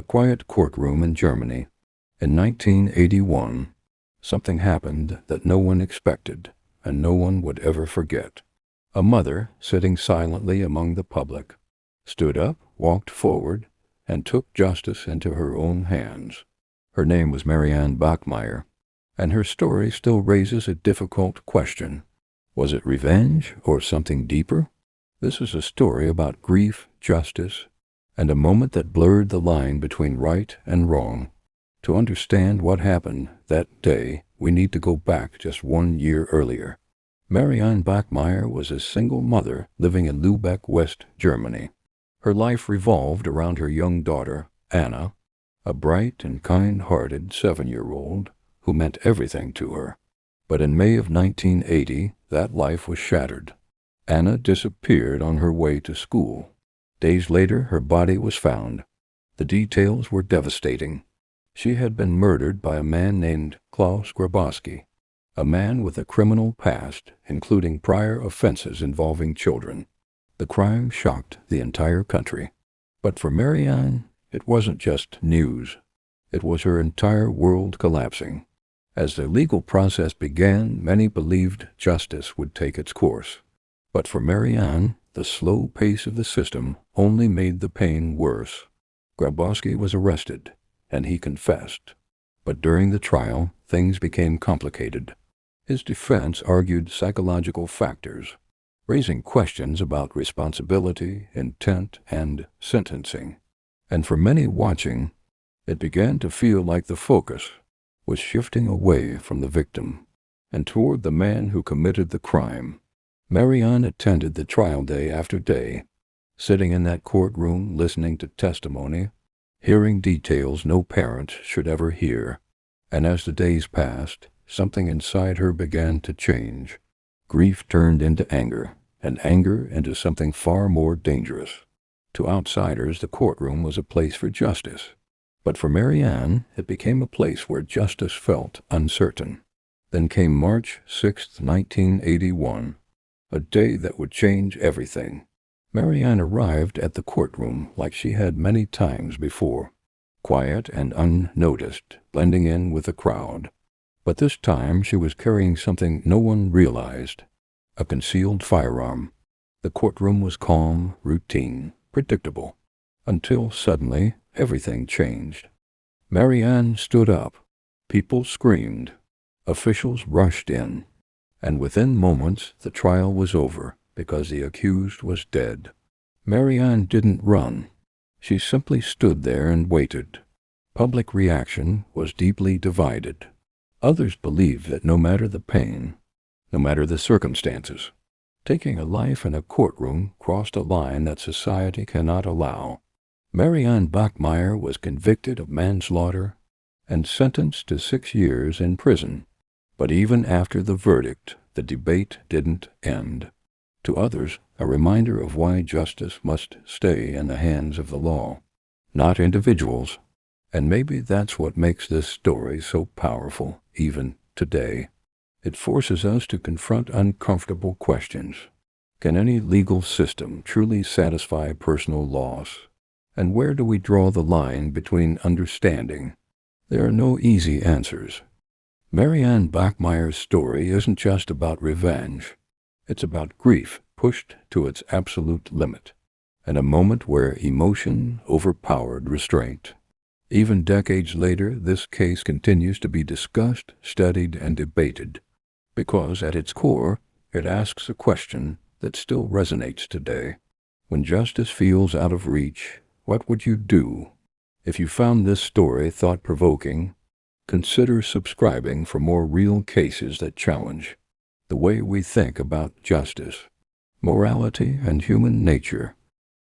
quiet courtroom in Germany. In 1981, something happened that no one expected and no one would ever forget. A mother, sitting silently among the public, stood up, walked forward, and took justice into her own hands. Her name was Marianne Bachmeier, and her story still raises a difficult question. Was it revenge or something deeper? This is a story about grief, justice, and a moment that blurred the line between right and wrong. To understand what happened that day, we need to go back just 1 year earlier. Marianne Bachmeier was a single mother living in Lübeck, West Germany. Her life revolved around her young daughter, Anna, a bright and kind-hearted 7-year-old who meant everything to her. But in May of 1980, that life was shattered. Anna disappeared on her way to school. Days later, her body was found. The details were devastating. She had been murdered by a man named Klaus Grabowski, a man with a criminal past, including prior offenses involving children. The crime shocked the entire country. But for Marianne, it wasn't just news. It was her entire world collapsing. As the legal process began, many believed justice would take its course. But for Marianne, the slow pace of the system only made the pain worse. Grabowski was arrested, and he confessed. But during the trial, things became complicated. His defense argued psychological factors, raising questions about responsibility, intent, and sentencing. And for many watching, it began to feel like the focus was shifting away from the victim and toward the man who committed the crime. Marianne attended the trial day after day, sitting in that courtroom listening to testimony, hearing details no parent should ever hear. And as the days passed, something inside her began to change. Grief turned into anger, and anger into something far more dangerous. To outsiders, the courtroom was a place for justice. But for Marianne, it became a place where justice felt uncertain. Then came March 6, 1981, a day that would change everything. Marianne arrived at the courtroom like she had many times before, quiet and unnoticed, blending in with the crowd. But this time she was carrying something no one realized, a concealed firearm. The courtroom was calm, routine, predictable, until suddenly everything changed. Marianne stood up. People screamed. Officials rushed in. And within moments the trial was over because the accused was dead. Marianne didn't run. She simply stood there and waited. Public reaction was deeply divided. Others believed that no matter the pain, no matter the circumstances, taking a life in a courtroom crossed a line that society cannot allow. Marianne Bachmeier was convicted of manslaughter and sentenced to 6 years in prison. But even after the verdict, the debate didn't end. To others, a reminder of why justice must stay in the hands of the law, not individuals. And maybe that's what makes this story so powerful, even today. It forces us to confront uncomfortable questions. Can any legal system truly satisfy personal loss? And where do we draw the line between understanding? There are no easy answers. Marianne Bachmeier's story isn't just about revenge. It's about grief pushed to its absolute limit, and a moment where emotion overpowered restraint. Even decades later, this case continues to be discussed, studied, and debated, because at its core, it asks a question that still resonates today. When justice feels out of reach, what would you do? If you found this story thought-provoking, consider subscribing for more real cases that challenge the way we think about justice, morality, and human nature.